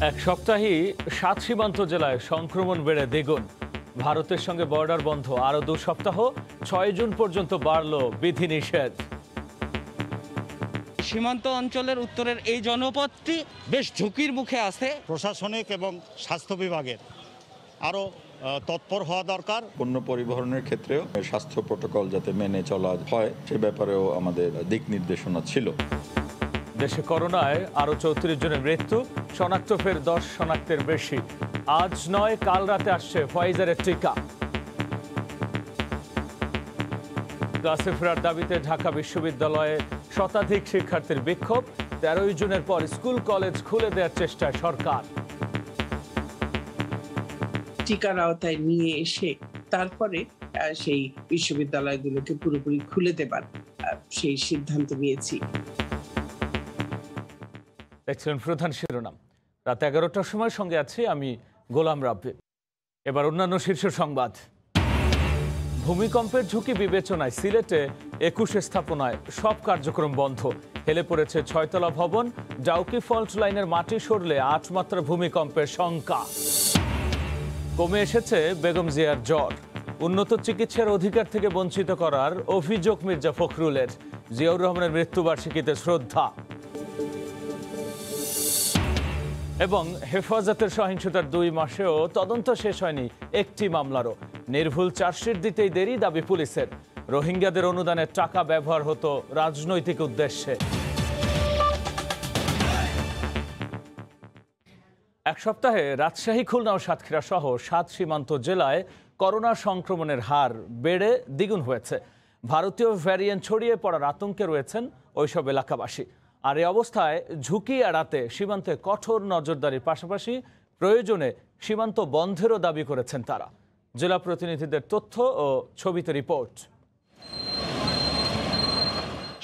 এক সপ্তাহেই ৭ সীমান্ত জেলায় সংক্রমণ বেড়ে দ্বিগুণ। ভারতের সঙ্গে বর্ডার বন্ধ আরও ২ সপ্তাহ, ৬ জুন পর্যন্ত বাড়ল বিধিনিষেধ। সীমান্ত অঞ্চলের উত্তরের এই জনপদটি বেশ ঝুঁকির মুখে আছে। প্রশাসনিক এবং স্বাস্থ্য বিভাগের আরও তৎপর হওয়া দরকার। পণ্য পরিবহনের ক্ষেত্রেও স্বাস্থ্য প্রোটোকল যাতে মেনে চলা হয় সে ব্যাপারেও আমাদের দিক নির্দেশনা ছিল। দেশে করোনায় আরও ৩৪ জনের মৃত্যু, শনাক্ত ফের ১০ শনাক্তের বেশি। আজ নয়, কাল রাতে আসছে ফাইজারের টিকা। ক্লাসে ফেরার দাবিতে ঢাকা বিশ্ববিদ্যালয়ে শতাধিক শিক্ষার্থীর বিক্ষোভ। ১৩ জুনের পর স্কুল কলেজ খুলে দেওয়ার চেষ্টায় সরকার। টিকার আওতায় নিয়ে এসে তারপরে সেই বিশ্ববিদ্যালয়গুলোকে পুরোপুরি খুলে দেবার সেই সিদ্ধান্ত নিয়েছি। দেখছিলেন প্রধান শিরোনাম। রাত ১১টার সময় সঙ্গে আছি আমি গোলাম রাব্বি। এবার অন্যান্য শীর্ষ সংবাদ। ভূমিকম্পের ঝুঁকি বিবেচনায় সিলেটে ২১ স্থাপনায় সব কার্যক্রম বন্ধ। হেলে পড়েছে ৬তলা ভবন। ডাউকি ফল্ট লাইনের মাটি সরলে ৮ মাত্রা ভূমিকম্পের শঙ্কা। কমে এসেছে বেগম জিয়ার জ্বর। উন্নত চিকিৎসার অধিকার থেকে বঞ্চিত করার অভিযোগ মির্জা ফখরুলের। জিয়াউর রহমানের মৃত্যুবার্ষিকীতে শ্রদ্ধা। এবং হেফাজতের সহিংসতার ২ মাসেও তদন্ত শেষ হয়নি একটি মামলারও। নির্ভুল চার্জশিট দিতেই দেরি, দাবি পুলিশের। রোহিঙ্গাদের অনুদানের টাকা ব্যবহার হতো রাজনৈতিক উদ্দেশ্যে। এক সপ্তাহে রাজশাহী, খুলনা ও সাতক্ষীরা সহ ৭ সীমান্ত জেলায় করোনা সংক্রমণের হার বেড়ে দ্বিগুণ হয়েছে। ভারতীয় ভ্যারিয়েন্ট ছড়িয়ে পড়ার আতঙ্কে রয়েছেন ওইসব এলাকাবাসী। আর এই অবস্থায় ঝুঁকি এড়াতে সীমান্তে কঠোর নজরদারির পাশাপাশি প্রয়োজনে সীমান্ত বন্ধেরও দাবি করেছেন তারা। জেলা প্রতিনিধিদের তথ্য ও ছবিতে রিপোর্ট।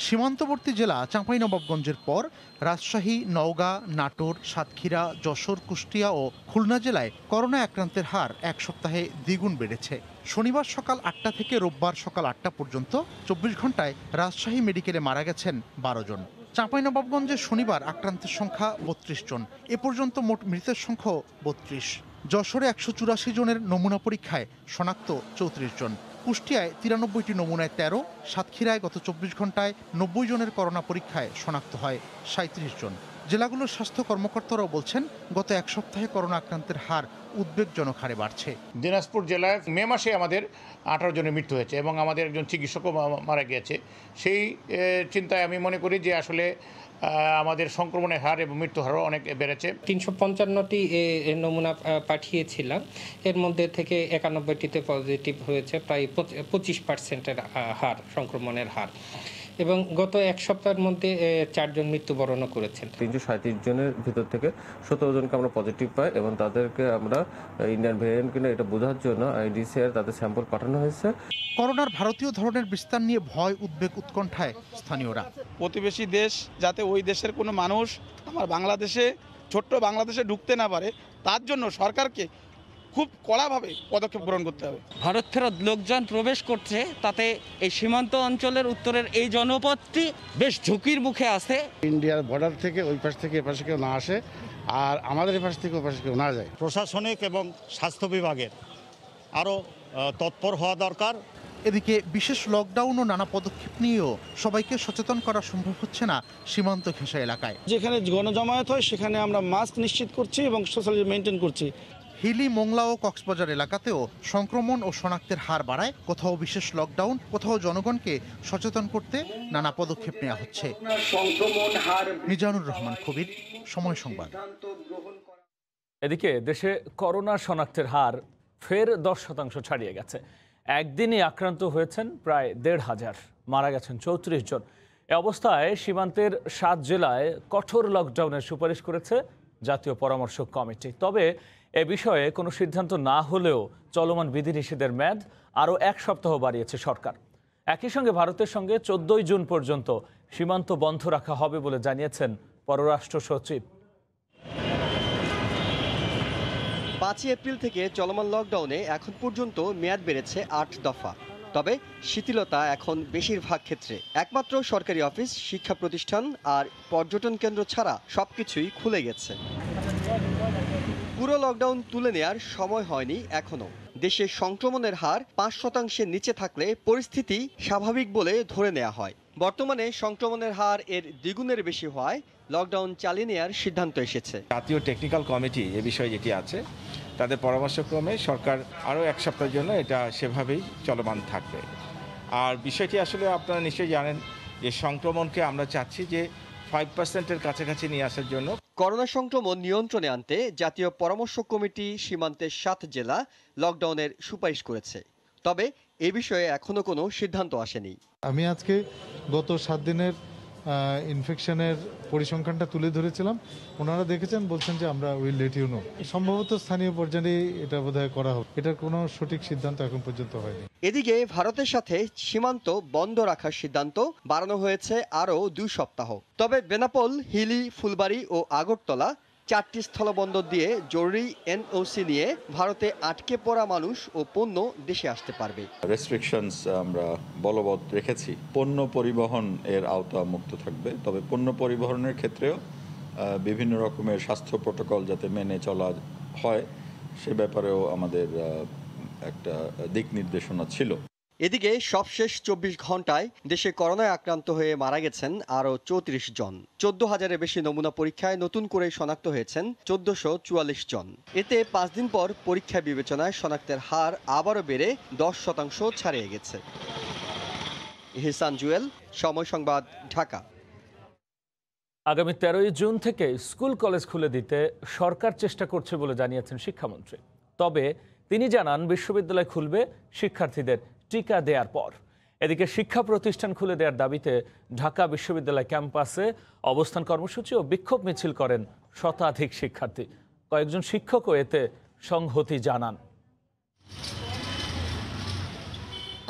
সীমান্তবর্তী জেলা চাঁপাইনবাবগঞ্জের পর রাজশাহী, নওগাঁ, নাটোর, সাতক্ষীরা, যশোর, কুষ্টিয়া ও খুলনা জেলায় করোনা আক্রান্তের হার এক সপ্তাহে দ্বিগুণ বেড়েছে। শনিবার সকাল ৮টা থেকে রোববার সকাল ৮টা পর্যন্ত ২৪ ঘন্টায় রাজশাহী মেডিকেলে মারা গেছেন ১২ জন। চাঁপাইনবাবগঞ্জে শনিবার আক্রান্তের সংখ্যা ৩২ জন। এ পর্যন্ত মোট মৃতের সংখ্যা ৩২। যশোরে ১৮৪ জনের নমুনা পরীক্ষায় শনাক্ত ৩৪ জন। কুষ্টিয়ায় ৯৩টি নমুনায় ১৩, সাতক্ষীরায় গত ২৪ ঘন্টায় ৯০ জনের করোনা পরীক্ষায় শনাক্ত হয় ৩৭ জন। জেলাগুলোর স্বাস্থ্য কর্মকর্তারাও বলছেন গত এক সপ্তাহে করোনা আক্রান্তের হার উদ্বেগজনক হারে বাড়ছে। দিনাজপুর জেলায় মে মাসে আমাদের ১৮ জনের মৃত্যু হয়েছে এবং আমাদের একজন চিকিৎসকও মারা গিয়েছে। সেই চিন্তায় আমি মনে করি যে আসলে আমাদের সংক্রমণের হার এবং মৃত্যু হারও অনেক বেড়েছে। ৩৫৫টি নমুনা পাঠিয়েছিলাম, এর মধ্যে থেকে ৯১টিতে পজিটিভ হয়েছে, প্রায় ২৫% হার, সংক্রমণের হার। এবং গত এক সপ্তাহের মধ্যে ৪ জন মৃত্যুবরণও করেছেন। ৩৩৭ জনের ভিতর থেকে ১৭ জনকে আমরা পজিটিভ পাই এবং তাদেরকে আমরা ইন্ডিয়ান ভেরিয়েন্ট কিনা এটা বোঝার জন্য আইডিসিআর তাদের স্যাম্পল পাঠানো হয়েছে। করোনার ভারতীয় ধরনের বিস্তার নিয়ে ভয়, উদ্বেগ, উৎকণ্ঠায় স্থানীয়রা। প্রতিবেশী দেশ যাতে ওই দেশের কোনো মানুষ আমার বাংলাদেশে, ছোট্ট বাংলাদেশে ঢুকতে না পারে, তার জন্য সরকারকে খুব কড়াভাবে পদক্ষেপ গ্রহণ করতে হবে। ভারত ফেরত লোকজন প্রবেশ করছে, তাতে এই সীমান্ত অঞ্চলের উত্তরের এই জনপদটি বেশ ঝুঁকির মুখে আছে। ইন্ডিয়ার বর্ডার থেকে ওই পাশ থেকে এপাশে কেউ না আসে, আর আমাদের এপাশ থেকে ওই পাশে কেউ না যায়। প্রশাসনিক এবং স্বাস্থ্য বিভাগের আরও তৎপর হওয়া দরকার। এদিকে বিশেষ লকডাউন ও নানা পদক্ষেপ নিয়েও সবাইকে সচেতন করা সম্ভব হচ্ছে না সীমান্ত ঘেঁষা এলাকায়। যেখানে গণজমায়েত হয় সেখানে আমরা মাস্ক নিশ্চিত করছি এবং সোশ্যাল মেনটেন করছি। হিলি, মোংলা ও কক্সবাজার এলাকাতেও সংক্রমণ ও শনাক্তের হার বাড়ায়। কোথাও বিশেষ লকডাউন, কোথাও জনগণকে সচেতন করতে নানা পদক্ষেপ নেওয়া হচ্ছে। মিজানুর রহমান কবির, সময় সংবাদ। এদিকে দেশে করোনা শনাক্তের হার ফের ১০% ছাড়িয়ে গেছে। একদিনই আক্রান্ত হয়েছেন প্রায় ১৫০০, মারা গেছেন ৩৪ জন। এ অবস্থায় সীমান্তের ৭ জেলায় কঠোর লকডাউনের সুপারিশ করেছে জাতীয় পরামর্শক কমিটি। তবে এ বিষয়ে কোনো সিদ্ধান্ত না হলেও চলমান বিধিনিষেধের মেয়াদ আরও ১ সপ্তাহ বাড়িয়েছে সরকার। একই সঙ্গে ভারতের সঙ্গে ১৪ জুন পর্যন্ত সীমান্ত বন্ধ রাখা হবে বলে জানিয়েছেন পররাষ্ট্র সচিব। ৫ এপ্রিল থেকে চলমান লকডাউনে এখন পর্যন্ত মেয়াদ বেড়েছে ৮ দফা। তবে শিথিলতা এখন বেশিরভাগ ক্ষেত্রে। একমাত্র সরকারি অফিস, শিক্ষা প্রতিষ্ঠান আর পর্যটন কেন্দ্র ছাড়া সবকিছুই খুলে গেছে। পুরো লকডাউন তুলে নেয়ার সময় হয়নি এখনো। দেশে সংক্রমণের হার ৫% নিচে থাকলে পরিস্থিতি স্বাভাবিক বলে ধরে নেওয়া হয়। বর্তমানে সংক্রমণের হার এর দ্বিগুণের বেশি হওয়ায় লকডাউন চালিয়ে নেওয়ার সিদ্ধান্ত এসেছে। জাতীয় টেকনিক্যাল কমিটি এ বিষয়ে যেটি আছে তাদের পরামর্শক্রমে সরকার আরও 1 সপ্তাহের জন্য এটা সেভাবেই চলমান থাকবে। আর বিষয়টি আসলে আপনারা নিশ্চয়ই জানেন যে সংক্রমণকে আমরা চাচ্ছি যে 5%-এর কাছাকাছি নিয়ে আসার জন্য। করোনা সংক্রমণ নিয়ন্ত্রণে আনতে জাতীয় পরামর্শ কমিটি সীমান্তের 7 জেলা লকডাউনের সুপারিশ করেছে। তবে এ বিষয়ে এখনো কোনো সিদ্ধান্ত আসেনি। আমি আজকে গত 7 দিনের ইনফেকশনের পরিসংখ্যানটা তুলে ধরেছিলাম। ওনারা দেখেছেন, বলছেন যে আমরা উইল লেট ইউ নো। সম্ভবত স্থানীয় পর্যায়ে এটা বোধহয় করা হবে। এটার কোনো সঠিক সিদ্ধান্ত এখন পর্যন্ত হয়নি। এদিকে ভারতের সাথে সীমান্ত বন্ধ রাখার সিদ্ধান্ত বাড়ানো হয়েছে আরও 2 সপ্তাহ। তবে বেনাপোল, হিলি, ফুলবাড়ি ও আগরতলা 4টি স্থলবন্দর দিয়ে জরুরি এনওসি নিয়ে ভারতে আটকে পড়া মানুষ ও পণ্য দেশে আসতে পারবে। রেস্ট্রিকশনস আমরা বলবৎ রেখেছি। পণ্য পরিবহন এর আওতা মুক্ত থাকবে, তবে পণ্য পরিবহনের ক্ষেত্রেও বিভিন্ন রকমের স্বাস্থ্য প্রোটোকল যাতে মেনে চলা হয় সে ব্যাপারেও আমাদের একটা দিক নির্দেশনা ছিল। এদিকে সবশেষ 24 ঘন্টায় দেশে করোনায় আক্রান্ত হয়ে মারা গেছেন আরও 34 জন। 14,000-এর বেশি নমুনা পরীক্ষায় নতুন করে শনাক্ত হয়েছেন 1444 জন। এতে 5 দিন পর পরীক্ষা বিবেচনায় শনাক্তের হার আবারও বেড়ে 10% ছাড়িয়ে গেছে। ইহসান জুয়েল, সময় সংবাদ, ঢাকা। আগামী 13 জুন থেকে স্কুল কলেজ খুলে দিতে সরকার চেষ্টা করছে বলে জানিয়েছেন শিক্ষামন্ত্রী। তবে তিনি জানান বিশ্ববিদ্যালয় খুলবে শিক্ষার্থীদের টিকা দেওয়ার পর। এদিকে শিক্ষা প্রতিষ্ঠান খুলে দেওয়ার দাবিতে ঢাকা বিশ্ববিদ্যালয় ক্যাম্পাসে অবস্থান কর্মসূচি ও বিক্ষোভ মিছিল করেন শতাধিক শিক্ষার্থী। কয়েকজন শিক্ষকও এতে সংহতি জানান।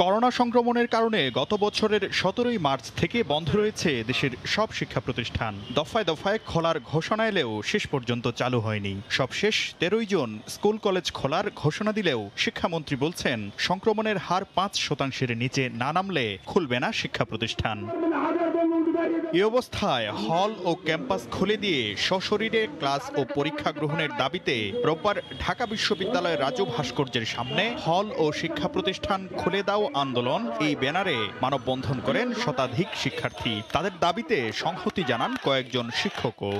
করোনা সংক্রমণের কারণে গত বছরের 17 মার্চ থেকে বন্ধ রয়েছে দেশের সব শিক্ষা প্রতিষ্ঠান। দফায় দফায় খোলার ঘোষণা এলেও শেষ পর্যন্ত চালু হয়নি। সবশেষ 13 জুন স্কুল কলেজ খোলার ঘোষণা দিলেও শিক্ষামন্ত্রী বলছেন সংক্রমণের হার 5%-এর নিচে না নামলে খুলবে না শিক্ষা প্রতিষ্ঠান। এই অবস্থায় হল ও ক্যাম্পাস খুলে দিয়ে সশরীরে ক্লাস ও পরীক্ষা গ্রহণের দাবিতে রোববার ঢাকা বিশ্ববিদ্যালয়ের রাজু ভাস্কর্যের সামনে হল ও শিক্ষা প্রতিষ্ঠান খুলে দাও আন্দোলন এই ব্যানারে মানববন্ধন করেন শতাধিক শিক্ষার্থী। তাদের দাবিতে সংহতি জানান কয়েকজন শিক্ষকও।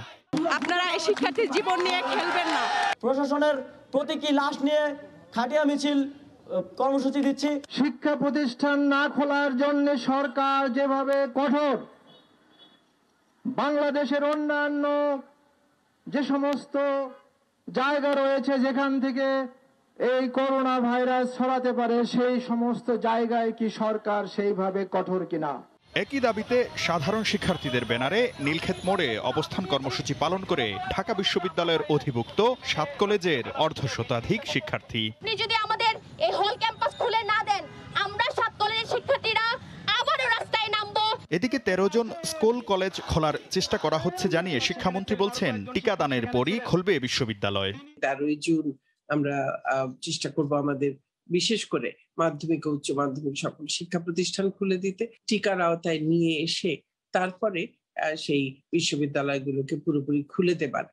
আপনারা এই শিক্ষার্থীর জীবন নিয়ে খেলবেন না। প্রশাসনের প্রতীকী লাশ নিয়ে খাটিয়া মিছিল কর্মসূচি দিচ্ছি। শিক্ষা প্রতিষ্ঠান না খোলার জন্য সরকার যেভাবে কঠোর, বাংলাদেশের অন্যান্য যে সমস্ত জায়গা রয়েছে যেখান থেকে এই করোনা ভাইরাস ছড়াতে পারে সেই সমস্ত জায়গায় কি সরকার সেইভাবে কঠোর কিনা। একই দাবিতে সাধারণ শিক্ষার্থীদের ব্যানারে নীলক্ষেত মোড়ে অবস্থান কর্মসূচি পালন করে ঢাকা বিশ্ববিদ্যালয়ের অধিভুক্ত 7 কলেজের অর্ধশতাধিক শিক্ষার্থী। আপনি যদি আমাদের এই হল ক্যাম্পাস খুলে না দেন, আমরা 7 কলেজের শিক্ষার্থীরা আবারও রাস্তায় নামবো। এদিকে 13 জন স্কুল কলেজ খোলার চেষ্টা করা হচ্ছে জানিয়ে শিক্ষামন্ত্রী বলছেন টিকাদানের পরই খুলবে বিশ্ববিদ্যালয়। 13 জুন আমরা চেষ্টা করব আমাদের বিশেষ করে মাধ্যমিক ও উচ্চ মাধ্যমিক সকল শিক্ষা প্রতিষ্ঠান খুলে দিতে, টিকার আওতায় নিয়ে এসে তারপরে সেই বিশ্ববিদ্যালয়গুলোকে পুরোপুরি খুলে দেবার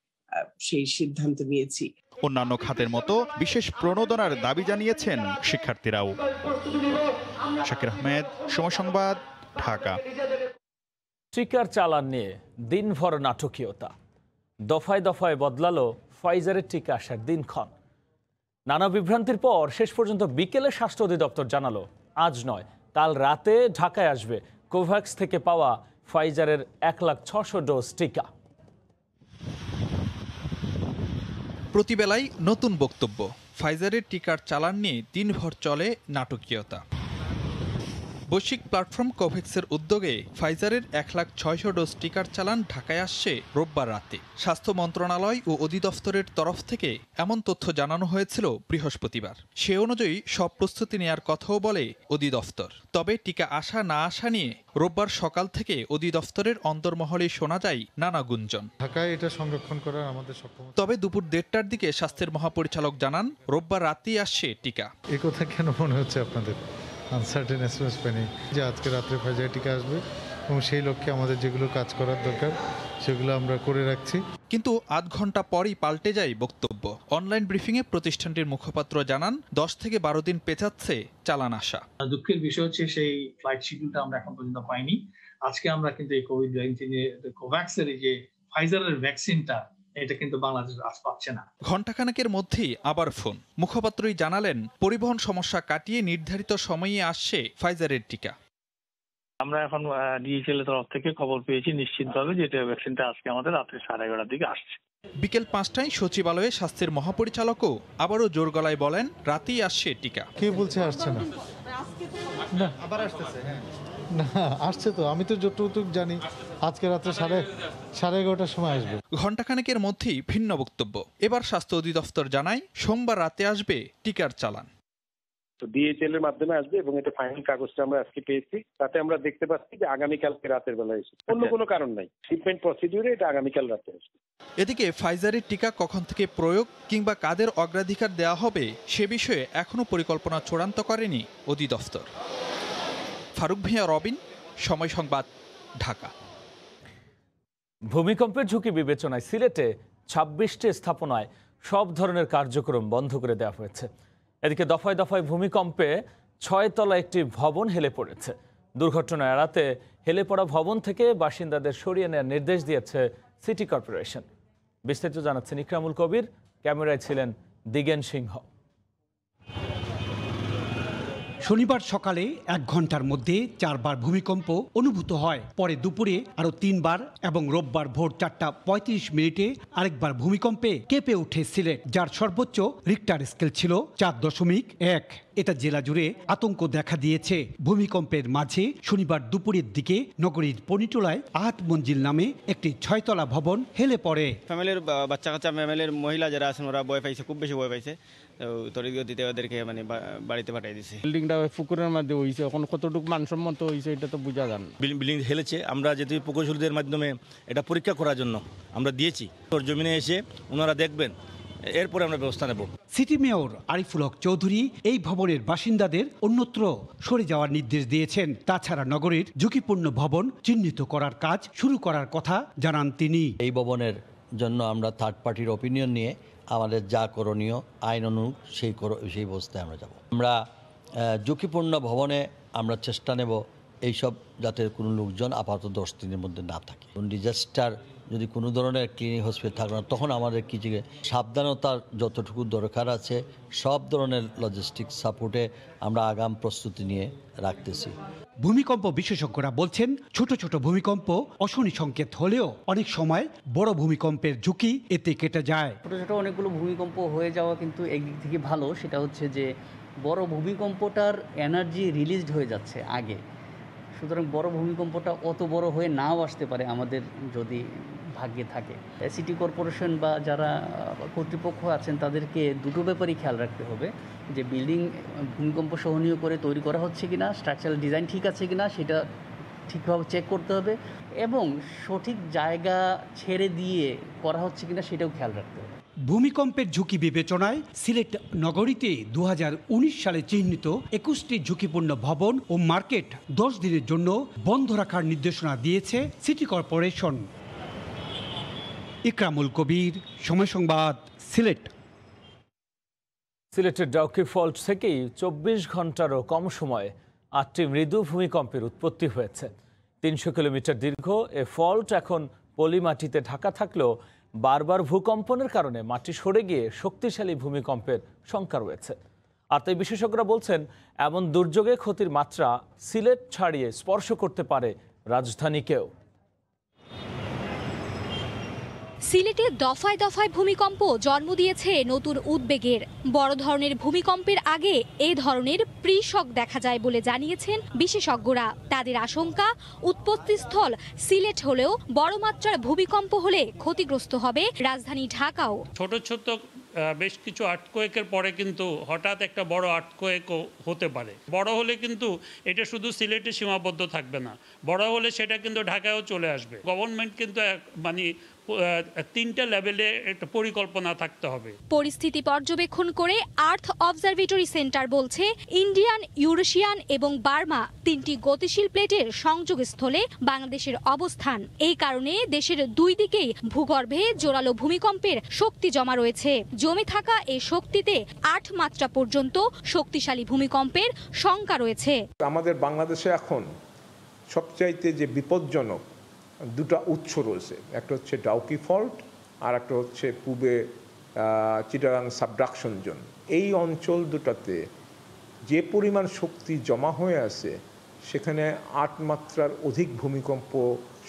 সেই সিদ্ধান্ত নিয়েছি। অন্যান্য খাতের মতো বিশেষ প্রণোদনার দাবি জানিয়েছেন শিক্ষার্থীরাও। শাকির আহমেদ, সময় সংবাদ, ঢাকা। টিকার চালান নিয়ে দিনভর নাটকীয়তা। দফায় দফায় বদলালো ফাইজারের টিকা আসার দিনক্ষণ। নানা বিভ্রান্তির পর শেষ পর্যন্ত বিকেলে স্বাস্থ্য অধিদপ্তর জানালো আজ নয়, কাল রাতে ঢাকায় আসবে কোভ্যাক্স থেকে পাওয়া ফাইজারের 1,06,000 ডোজ টিকা। প্রতিবেলায় নতুন বক্তব্য। ফাইজারের টিকার চালান নিয়ে দিনভর চলে নাটকীয়তা। বৈশ্বিক প্ল্যাটফর্ম কোভ্যাক্সের উদ্যোগে ফাইজারের 1,06,000 ডোজ টিকার চালান ঢাকায় আসছে রোববার রাতে। স্বাস্থ্য মন্ত্রণালয় ও অধিদপ্তরের তরফ থেকে এমন তথ্য জানানো হয়েছিল বৃহস্পতিবার। সে অনুযায়ী সব প্রস্তুতি নেয়ার কথাও বলে অধিদপ্তর। তবে টিকা আসা না আসা নিয়ে রোববার সকাল থেকে অধিদপ্তরের অন্তর্মহলে শোনা যায় নানা গুঞ্জন। ঢাকায় এটা সংরক্ষণ করার আমাদের সক্ষমতা। তবে দুপুর 1:30টার দিকে স্বাস্থ্যের মহাপরিচালক জানান রোববার রাতেই আসছে টিকা। এই কথা কেন মনে হচ্ছে আপনাদের? আনসার্টেন এসএমএস পাইনি যে আজকে রাত্রে ফাইজার টিকা আসবে, এবং সেই লক্ষ্যে আমাদের যেগুলো কাজ করার দরকার সেগুলো আমরা করে রাখছি। কিন্তু আধ ঘন্টা পরই পাল্টে যায় বক্তব্য। অনলাইন ব্রিফিংয়ে প্রতিষ্ঠানটির মুখপাত্র জানান 10 থেকে 12 দিন পেছাচ্ছে চালান আসা। দুঃখের বিষয় হচ্ছে সেই ফ্লাইট শিডিউলটা আমরা এখন পর্যন্ত পাইনি। আজকে আমরা কিন্তু এই কোভিড-19 কোভ্যাক্সের যে ফাইজারের ভ্যাকসিনটা এটা কিন্তু বাংলাদেশ আজ পাচ্ছে না। ঘণ্টাখানেকের মধ্যেই আবার ফোন। মুখপাত্রই জানালেন পরিবহন সমস্যা কাটিয়ে নির্ধারিত সময়ে আসছে ফাইজারের টিকা। আমরা এখন ডিএইচএল এর তরফ থেকে খবর পেয়েছি নিশ্চিতভাবে যে এটা ভ্যাকসিনটা আজকে আমাদের রাত্রে 11:30টার দিকে আসছে। বিকেল 5টায় সচিবালয়ে স্বাস্থ্যের মহাপরিচালকও আবারও জোর গলায় বলেন রাতেই আসছে টিকা। কে বলছে আসছে না? না আবার আসতেছে। না আসছে তো, আমি তো যতটুকু জানি আজকে রাত্রে 11:30টার সময় আসবে। ঘণ্টাখানেকের মধ্যেই ভিন্ন বক্তব্য। এবার স্বাস্থ্য অধিদপ্তর জানায় সোমবার রাতে আসবে টিকার চালান। তো ডিএইচএল এর মাধ্যমে আসবে এবং এটা ফাইনাল কাগজটা আমরা আজকে পেয়েছি। তাতে আমরা দেখতে পাচ্ছি যে আগামীকালকে রাতের বেলা এসে অন্য কোনো কারণ নাই, শিপমেন্ট প্রসিডিউরে এটা আগামীকাল রাতে আসবে। এদিকে ফাইজারের টিকা কখন থেকে প্রয়োগ কিংবা কাদের অগ্রাধিকার দেওয়া হবে সে বিষয়ে এখনো পরিকল্পনা চূড়ান্ত করেনি অধিদপ্তর। ফারুক ভিয়া, রবিন, সময় সংবাদ, ঢাকা। ভূমিকম্পের ঝুঁকি বিবেচনায় সিলেটে 26টি স্থাপনায় সব ধরনের কার্যক্রম বন্ধ করে দেওয়া হয়েছে। এদিকে দফায় দফায় ভূমিকম্পে 6 তলা একটি ভবন হেলে পড়েছে। দুর্ঘটনা এড়াতে হেলে পড়া ভবন থেকে বাসিন্দাদের সরিয়ে নেওয়ার নির্দেশ দিয়েছে সিটি কর্পোরেশন। বিস্তারিত জানাচ্ছেন ইকরামুল কবির, ক্যামেরায় ছিলেন দিগেন সিংহ। শনিবার সকালে 1 ঘন্টার মধ্যে 4 বার ভূমিকম্প অনুভূত হয়। পরে দুপুরে আরও 3 বার এবং রোববার ভোর 4:35 আরেকবার ভূমিকম্পে কেঁপে ওঠে সিলেট, যার সর্বোচ্চ রিক্টার স্কেল ছিল 4.1। এটা জেলা জুড়ে আতঙ্ক দেখা দিয়েছে। ভূমিকম্পের মাঝে শনিবার দুপুরের দিকে নগরীর পনিটোলায় 8 মঞ্জিল নামে একটি 6 তলা ভবন হেলে পড়ে। ফ্যামিলির বাচ্চা কাচ্চা ফ্যামিলির মহিলা যারা আছেন ওরা ভয় পাইছে, খুব বেশি ভয় পাইছে। তরিগতিতে ওদেরকে মানে বাড়িতে পাঠিয়ে দিয়েছে। বিল্ডিংটা পুকুরের মধ্যে হয়েছে, এখন কতটুকু মানসম্মত হয়েছে এটা তো বোঝা যান। বিল্ডিং হেলেছে, আমরা যেহেতু প্রকৌশলীদের মাধ্যমে এটা পরীক্ষা করার জন্য আমরা দিয়েছি। তোর জমিনে এসে ওনারা দেখবেন, এরপরে আমরা ব্যবস্থা নেব। সিটি মেয়র আরিফুল হক চৌধুরী এই ভবনের বাসিন্দাদের অন্যত্র সরে যাওয়ার নির্দেশ দিয়েছেন। তাছাড়া নগরীর ঝুঁকিপূর্ণ ভবন চিহ্নিত করার কাজ শুরু করার কথা জানান তিনি। এই ভবনের জন্য আমরা থার্ড পার্টির অপিনিয়ন নিয়ে আমাদের যা করণীয় আইন অনুযায়ী সেই ব্যবস্থায় আমরা যাব। আমরা ঝুঁকিপূর্ণ ভবনে আমরা চেষ্টা নেব এইসব যাতে কোনো লোকজন আপাতত 10 দিনের মধ্যে না থাকে। ডিজাস্টার যদি কোনো ধরনের ক্লিনিক হসপিটাল থাকবে না, তখন আমাদের কিছু সাবধানতার যতটুকু দরকার আছে সব ধরনের লজিস্টিক সাপোর্টে আমরা আগাম প্রস্তুতি নিয়ে রাখতেছি। ভূমিকম্প বিশেষজ্ঞরা বলছেন ছোট ছোট ভূমিকম্প অশনি সংকেত হলেও অনেক সময় বড় ভূমিকম্পের ঝুঁকি এতে কেটে যায়। ছোট ছোট অনেকগুলো ভূমিকম্প হয়ে যাওয়া কিন্তু একদিক থেকে ভালো, সেটা হচ্ছে যে বড় ভূমিকম্পটার এনার্জি রিলিজড হয়ে যাচ্ছে আগে। সুতরাং বড় ভূমিকম্পটা অত বড় হয়ে নাও আসতে পারে আমাদের যদি ভাগ্যে থাকে। সিটি কর্পোরেশন বা যারা কর্তৃপক্ষ আছেন তাদেরকে দুটো ব্যাপারই খেয়াল রাখতে হবে, যে বিল্ডিং ভূমিকম্প সহনীয় করে তৈরি করা হচ্ছে কিনা, স্ট্রাকচারাল ডিজাইন ঠিক আছে কিনা সেটা ঠিকভাবে চেক করতে হবে, এবং সঠিক জায়গা ছেড়ে দিয়ে করা হচ্ছে কিনা সেটাও খেয়াল রাখতে হবে। ভূমিকম্পের ঝুঁকি বিবেচনায় সিলেট নগরীতে 2019 সালে চিহ্নিত 21টি ঝুঁকিপূর্ণ ভবন ও মার্কেট 10 দিনের জন্য বন্ধ রাখার নির্দেশনা দিয়েছে সিটি কর্পোরেশন। ইকরামুল কবির, সময় সংবাদ, সিলেট। সিলেটের ডাউকি ফল্ট থেকেই 24 ঘন্টারও কম সময়ে 8টি মৃদু ভূমিকম্পের উৎপত্তি হয়েছে। 300 কিলোমিটার দীর্ঘ এ ফল্ট এখন পলি মাটিতে ঢাকা থাকলেও বারবার ভূকম্পনের কারণে মাটি সরে গিয়ে শক্তিশালী ভূমিকম্পের শঙ্কা রয়েছে। আর তাই বিশেষজ্ঞরা বলছেন এমন দুর্যোগে ক্ষতির মাত্রা সিলেট ছাড়িয়ে স্পর্শ করতে পারে রাজধানীকেও। সিলেটে দফায় দফায় ভূমিকম্প জন্ম দিয়েছে নতুন উদ্বেগের। বড় ধরনের ভূমিকম্পের আগে এ ধরনের প্রি শক দেখা যায় বলে জানিয়েছেন বিশেষজ্ঞরা। তাদের আশঙ্কা উৎপত্তিস্থল সিলেট হলেও বড় মাত্রার ভূমিকম্প হলে ক্ষতিগ্রস্ত হবে রাজধানী ঢাকাও। ছোট ছোট বেশ কিছু আর্থকোয়েকের পরে কিন্তু হঠাৎ একটা বড় আর্থকোয়েকও হতে পারে। বড় হলে কিন্তু এটা শুধু সিলেটে সীমাবদ্ধ থাকবে না, বড় হলে সেটা কিন্তু ঢাকায়ও চলে আসবে। গভর্নমেন্ট কিন্তু মানে তিনটা লেভেলে একটা পরিকল্পনা থাকতে হবে। পরিস্থিতি পর্যবেক্ষণ করে আর্থ অবজারভেটরি সেন্টার বলছে ইন্ডিয়ান, ইউরেশিয়ান এবং বার্মা তিনটি গতিশীল প্লেটের সংযোগস্থলে বাংলাদেশের অবস্থান। এই কারণে দেশের দুই দিকেই ভূগর্ভে জোরালো ভূমিকম্পের শক্তি জমা রয়েছে। জমে থাকা এই শক্তিতে 8 মাত্রা পর্যন্ত শক্তিশালী ভূমিকম্পের শঙ্কা রয়েছে। আমাদের বাংলাদেশে এখন সবচাইতে যে বিপজ্জনক দুটো উৎস রয়েছে, একটা হচ্ছে ডাউকি ফল্ট আর একটা হচ্ছে পূবে চিটাগাং সাবডাকশন জোন। এই অঞ্চল দুটাতে যে পরিমাণ শক্তি জমা হয়ে আছে সেখানে 8 মাত্রার অধিক ভূমিকম্প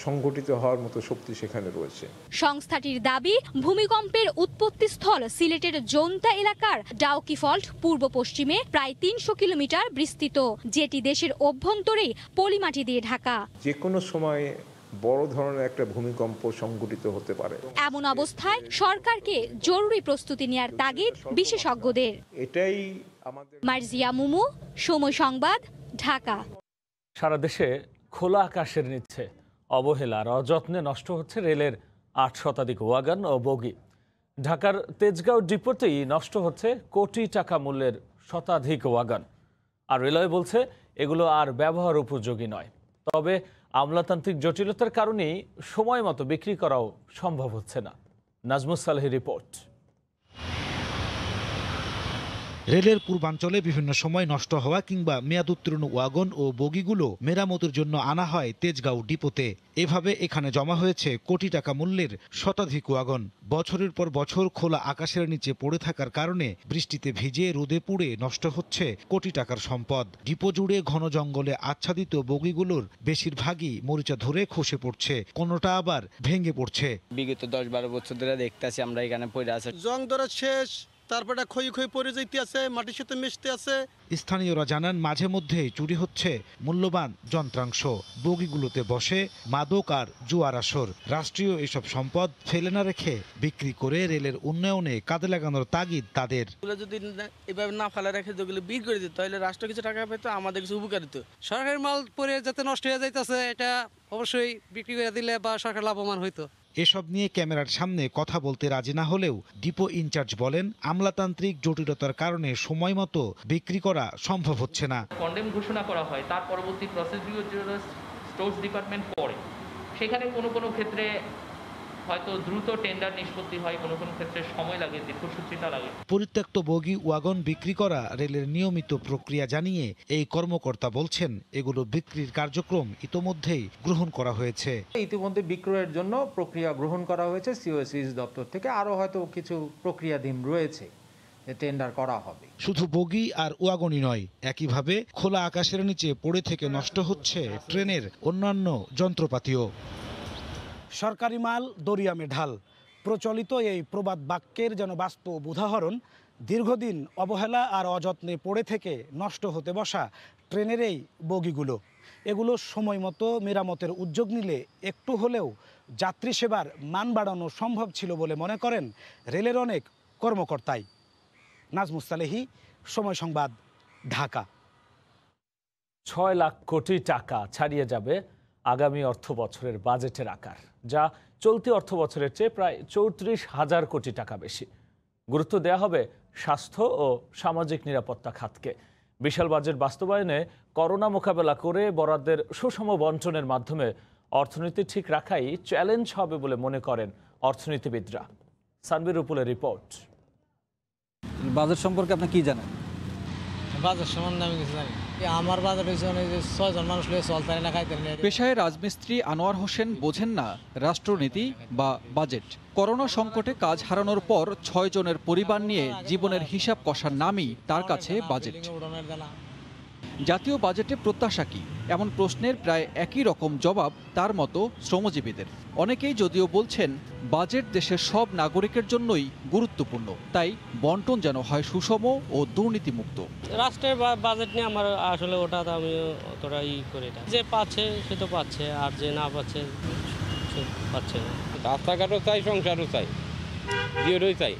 সংঘটিত হওয়ার মতো শক্তি সেখানে রয়েছে। সংস্থাটির দাবি, ভূমিকম্পের উৎপত্তিস্থল সিলেটের জোনতা এলাকার ডাউকি ফল্ট পূর্ব পশ্চিমে প্রায় 300 কিলোমিটার বিস্তৃত, যেটি দেশের অভ্যন্তরেই পলিমাটি দিয়ে ঢাকা। যে কোনো সময় বড় ধরনের একটা ভূমিকম্প সংঘটিত হতে পারে। এমন অবস্থায় সরকারকে জরুরি প্রস্তুতি নেওয়ার তাগিদ বিশেষজ্ঞদের। এটাই আমাদের। মার্জিয়া মুমু, সময় সংবাদ, ঢাকা। সারা দেশে খোলা আকাশের নিচে অবহেলার অযত্নে নষ্ট হচ্ছে রেলের 8 শতাধিক ওয়াগন ও বগি। ঢাকার তেজগাঁও ডিপোতেই নষ্ট হচ্ছে কোটি টাকা মূল্যের শতাধিক ওয়াগন। আর রেলওয়ে বলছে এগুলো আর ব্যবহার উপযোগী নয়। তবে আমলাতান্ত্রিক জটিলতার কারণেই সময় মতো বিক্রি করাও সম্ভব হচ্ছে না। নাজমুস সালেহের রিপোর্ট। রেলের পূর্বাঞ্চলে বিভিন্ন সময় নষ্ট হওয়া কিংবা মেয়াদ উত্তীর্ণ ওয়াগন ও বগিগুলো মেরামতের জন্য আনা হয় তেজগাঁও ডিপোতে। এভাবে এখানে জমা হয়েছে কোটি টাকা মূল্যের শতাধিক ওয়াগন। বছরের পর বছর খোলা আকাশের নিচে পড়ে থাকার কারণে বৃষ্টিতে ভিজে রোদে পুড়ে নষ্ট হচ্ছে কোটি টাকার সম্পদ। ডিপো জুড়ে ঘন জঙ্গলে আচ্ছাদিত বগিগুলোর বেশিরভাগই মরিচা ধরে খসে পড়ছে, কোনোটা আবার ভেঙে পড়ছে। বিগত 10-12 বছর ধরে দেখতেছি আমরা এখানে পড়ে আছে, জং ধরা শেষ, তারপরে ক্ষয় পড়ে যাইতে আছে, মাটির সাথে মিশতে আছে। স্থানীয়রা জানান মাঝে মধ্যে চুরি হচ্ছে মূল্যবান যন্ত্রাংশ। বগিগুলোতে বসে মাদক আর জুয়ার আসর। রাষ্ট্রীয় এসব সম্পদ ফেলে না রেখে বিক্রি করে রেলের উন্নয়নে কাজে লাগানোর তাগিদ তাদের। যদি এভাবে না ফেলে রেখে যেগুলো বিক্রি করে দিত তাহলে রাষ্ট্র কিছু টাকা পেত, আমাদের কিছু উপকার দিত। সরকারি মাল পরে যাতে নষ্ট হয়ে যাইতেছে, এটা অবশ্যই বিক্রি করে দিলে বা সরকার লাভবান হইতো। এসব নিয়ে ক্যামেরার সামনে কথা বলতে রাজি না হলেও ডিপো ইনচার্জ বলেন, আমলাতান্ত্রিক জটিলতার কারণে সময় মতো বিক্রি করা সম্ভব হচ্ছে না। কন্ডেম ঘোষণা করা হয়, তার পরবর্তী প্রসিডিউর স্টোরস ডিপার্টমেন্ট করে, সেখানে কোনো ক্ষেত্রে হয়তো দ্রুত টেন্ডার নিষ্পত্তি হয়, কোনো ক্ষেত্রে সময় লাগে, দীর্ঘসূত্রিতা লাগে। পরিত্যক্ত বগি ওয়াগন বিক্রি করা রেলের নিয়মিত প্রক্রিয়া জানিয়ে এই কর্মকর্তা বলছেন, এগুলো বিক্রির কার্যক্রম ইতোমধ্যেই গ্রহণ করা হয়েছে। ইতিমধ্যে বিক্রয়ের জন্য প্রক্রিয়া গ্রহণ করা হয়েছে সিওএসিস দপ্তর থেকে। আরও হয়তো কিছু প্রক্রিয়াধীন রয়েছে, টেন্ডার করা হবে। শুধু বগি আর ওয়াগনই নয়, একইভাবে খোলা আকাশের নিচে পড়ে থেকে নষ্ট হচ্ছে ট্রেনের অন্যান্য যন্ত্রপাতিও। সরকারি মাল দরিয়ামে ঢাল, প্রচলিত এই প্রবাদ বাক্যের যেন বাস্তব উদাহরণ দীর্ঘদিন অবহেলা আর অযত্নে পড়ে থেকে নষ্ট হতে বসা ট্রেনের এই বগিগুলো। এগুলো সময় মতো মেরামতের উদ্যোগ নিলে একটু হলেও যাত্রী সেবার মান বাড়ানো সম্ভব ছিল বলে মনে করেন রেলের অনেক কর্মকর্তাই। নাজমুস সালেহী, সময় সংবাদ, ঢাকা। 6 লাখ কোটি টাকা ছাড়িয়ে যাবে আগামী অর্থ বছরের বাজেটের আকার, যা চলতি অর্থ বছরের চেয়ে প্রায় 34,000 কোটি টাকা বেশি। গুরুত্ব দেয়া হবে স্বাস্থ্য ও সামাজিক নিরাপত্তা খাতকে। বিশাল বাজেট বাস্তবায়নে করোনা মোকাবেলা করে বরাদ্দের সুষম বণ্টনের মাধ্যমে অর্থনীতি ঠিক রাখাই চ্যালেঞ্জ হবে বলে মনে করেন অর্থনীতিবিদরা। সানবির উপলের রিপোর্ট। বাজেট সম্পর্কে আপনি কি জানেন? বাজেট সম্বন্ধে আমি কিছু জানি। আমার বাজেট হয়েছে 6 জন মানুষ চলতে না খাইতে না। পেশায় রাজমিস্ত্রি আনোয়ার হোসেন বোঝেন না রাষ্ট্রনীতি বা বাজেট। করোনা সংকটে কাজ হারানোর পর 6 জনের পরিবার নিয়ে জীবনের হিসাব কষার নামই তার কাছে বাজেট। জাতীয় বাজেটে প্রত্যাশা কি, এমন প্রশ্নের প্রায় একই রকম জবাব তার মতো শ্রমজীবীদের। অনেকেই যদিও বলছেন বাজেট দেশের সব নাগরিকের জন্যই গুরুত্বপূর্ণ, তাই বন্টন যেন হয় সুষম ও দুর্নীতিমুক্ত। রাষ্ট্রের বাজেট নিয়ে আমার আসলে ওটা আমি অতটা করি না। যে পাচ্ছে সে তো পাচ্ছে, আর যে না পাচ্ছে সে পাচ্ছে না। রাস্তাঘাটও চাই, সংসারও চাই, দুটোই চাই।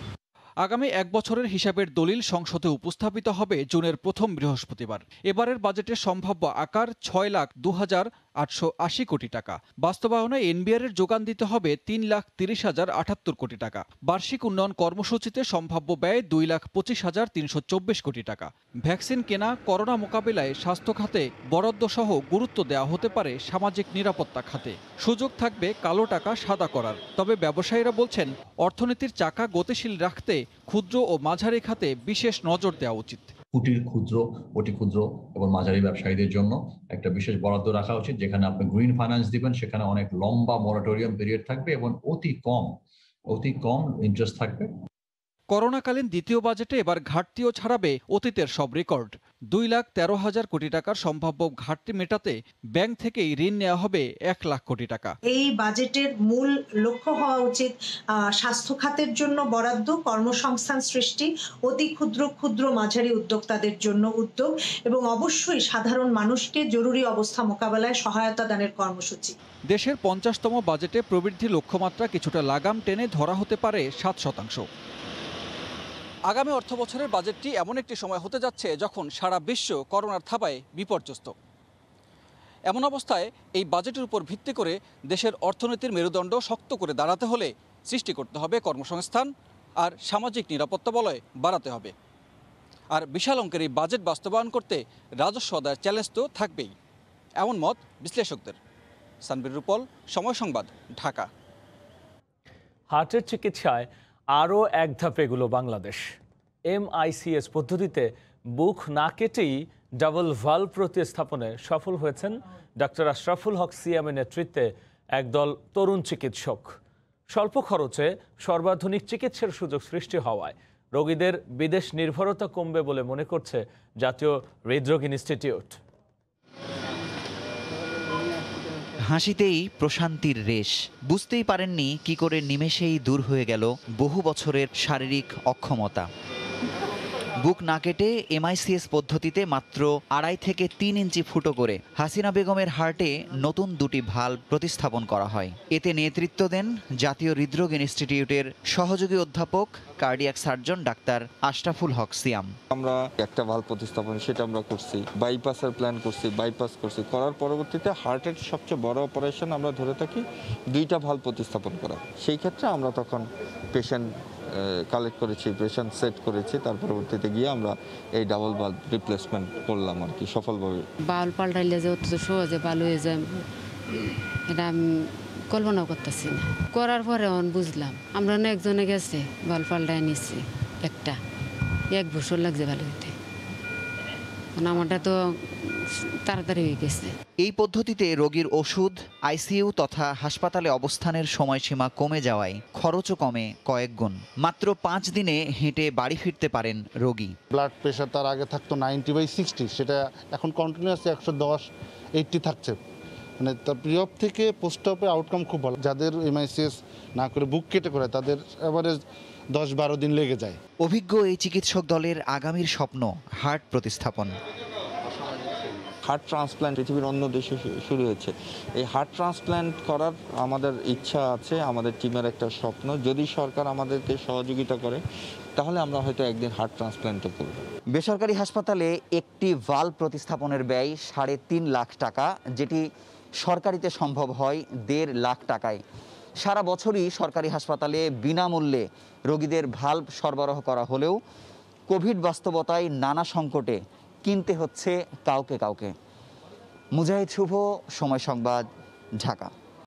আগামী 1 বছরের হিসাবের দলিল সংসদে উপস্থাপিত হবে জুনের প্রথম বৃহস্পতিবার। এবারের বাজেটের সম্ভাব্য আকার 6,02,000 880 কোটি টাকা। বাস্তবায়নে এনবিআর এর যোগান দিতে হবে 3,30,078 কোটি টাকা। বার্ষিক উন্নয়ন কর্মসূচিতে সম্ভাব্য ব্যয় 2,25,324 কোটি টাকা। ভ্যাকসিন কেনা, করোনা মোকাবিলায় স্বাস্থ্য খাতে বরাদ্দ সহ গুরুত্ব দেওয়া হতে পারে সামাজিক নিরাপত্তা খাতে। সুযোগ থাকবে কালো টাকা সাদা করার। তবে ব্যবসায়ীরা বলছেন, অর্থনীতির চাকা গতিশীল রাখতে ক্ষুদ্র ও মাঝারি খাতে বিশেষ নজর দেওয়া উচিত। কুটির, ক্ষুদ্র, অতি ক্ষুদ্র এবং মাঝারি ব্যবসায়ীদের জন্য একটা বিশেষ বরাদ্দ রাখা উচিত, যেখানে আপনি গ্রিন ফাইন্যান্স দিবেন, সেখানে অনেক লম্বা মরাটোরিয়াম পিরিয়ড থাকবে এবং অতি কম ইন্টারেস্ট থাকবে। করোনাকালীন দ্বিতীয় বাজেটে এবার ঘাটতিও ছাড়াবে অতীতের সব রেকর্ড। 2,13,000 কোটি টাকার সম্ভাব্য ঘাটতি মেটাতে ব্যাংক থেকেই ঋণ নেওয়া হবে 1 লাখ কোটি টাকা। এই বাজেটের মূল লক্ষ্য হওয়া উচিত স্বাস্থ্য খাতের জন্য বরাদ্দ, কর্মসংস্থান সৃষ্টি, অতি ক্ষুদ্র মাঝারি উদ্যোক্তাদের জন্য উদ্যোগ এবং অবশ্যই সাধারণ মানুষকে জরুরি অবস্থা মোকাবেলায় সহায়তা দানের কর্মসূচি। দেশের 50তম বাজেটে প্রবৃদ্ধি লক্ষ্যমাত্রা কিছুটা লাগাম টেনে ধরা হতে পারে 7%। আগামী অর্থবছরের বাজেটটি এমন একটি সময় হতে যাচ্ছে যখন সারা বিশ্ব করোনার থাবায় বিপর্যস্ত। এমন অবস্থায় এই বাজেটের উপর ভিত্তি করে দেশের অর্থনীতির মেরুদণ্ড শক্ত করে দাঁড়াতে হলে সৃষ্টি করতে হবে কর্মসংস্থান আর সামাজিক নিরাপত্তা বলয় বাড়াতে হবে। আর বিশাল অঙ্কের এই বাজেট বাস্তবায়ন করতে রাজস্ব আদায়ের চ্যালেঞ্জ তো থাকবেই, এমন মত বিশ্লেষকদের। সানবীর রূপল, সময় সংবাদ, ঢাকা। হার্টের চিকিৎসায় আরও এক ধাপ এগুলো বাংলাদেশ। MICS পদ্ধতিতে বুক না কেটেই ডাবল ভালভ প্রতিস্থাপনে সফল হয়েছেন ডাক্তার আশরাফুল হক সিয়ামের নেতৃত্বে একদল তরুণ চিকিৎসক। স্বল্প খরচে সর্বাধুনিক চিকিৎসার সুযোগ সৃষ্টি হওয়ায় রোগীদের বিদেশ নির্ভরতা কমবে বলে মনে করছে জাতীয় হৃদরোগ ইনস্টিটিউট। হাসিতেই প্রশান্তির রেশ। বুঝতেই পারেননি কি করে নিমেষেই দূর হয়ে গেল বহু বছরের শারীরিক অক্ষমতা। বুক না কেটে MICS পদ্ধতিতে মাত্র 2.5 থেকে 3 ইঞ্চি ফুটো করে হাসিনা বেগমের হার্টে নতুন 2টি ভালভ প্রতিস্থাপন করা হয়। এতে নেতৃত্ব দেন জাতীয় হৃদরোগ ইনস্টিটিউটের সহযোগী অধ্যাপক কার্ডিয়াক সার্জন ডাক্তার আশরাফুল হক সিয়াম। আমরা একটা ভালভ প্রতিস্থাপন সেটা আমরা করছি, বাইপাসের প্ল্যান করছি, বাইপাস করছি, করার পরবর্তীতে হার্টের সবচেয়ে বড় অপারেশন আমরা ধরে থাকি 2টা ভালভ প্রতিস্থাপন করা। সেই ক্ষেত্রে আমরা তখন পেশেন্ট কালেক্ট করেছি, পেশেন্ট সেট করেছি, তার পরবর্তীতে গিয়ে আমরা এই ডাবল ভালভ রিপ্লেসমেন্ট করলাম আর কি সফলভাবে। ভালভ পাল্টাইলে যে অত সহজে ভালো হয়ে যায় এটা আমি কল্পনাও করতেছি না। করার পরে বুঝলাম আমরা না একজনে গেছে ভালভ পাল্টাই নিচ্ছি, 1 বছর লাগছে ভালো হইতে, আমারটা তো তাড়াতাড়ি হয়ে গেছে। এই পদ্ধতিতে রোগীর ওষুধ, ICU তথা হাসপাতালে অবস্থানের সময়সীমা কমে যাওয়ায় খরচও কমে কয়েক গুণ। মাত্র 5 দিনে হেঁটে বাড়ি ফিরতে পারেন রোগী। ব্লাড প্রেশার তার আগে থাকতো 90/60, সেটা এখন কন্টিনিউয়াসলি 110/80 থাকছে। মানে তার প্রি অপ থেকে পোস্ট অপে আউটকাম খুব ভালো। যাদের MICS না করে বুক কেটে করে তাদের এভারেজ 10-12 দিন লেগে যায়। অভিজ্ঞ এই চিকিৎসক দলের আগামীর স্বপ্ন হার্ট প্রতিস্থাপন। হার্ট ট্রান্সপ্ল্যান্ট পৃথিবীর অন্য দেশে শুরু হয়েছে। এই হার্ট ট্রান্সপ্ল্যান্ট করার আমাদের ইচ্ছা আছে, আমাদের টিমের একটা স্বপ্ন। যদি সরকার আমাদেরকে সহযোগিতা করে তাহলে আমরা হয়তো একদিন হার্ট ট্রান্সপ্ল্যান্টও করব। বেসরকারি হাসপাতালে একটি ভালভ প্রতিস্থাপনের ব্যয় 3.5 লাখ টাকা, যেটি সরকারিতে সম্ভব হয় 1.5 লাখ টাকায়। সারা বছরই সরকারি হাসপাতালে বিনামূল্যে রোগীদের ভালভ সরবরাহ করা হলেও কোভিড বাস্তবতায় নানা সংকটে কিনতে হচ্ছে কাউকে। মুজাহিদ শুভ, সময় সংবাদ, ঢাকা।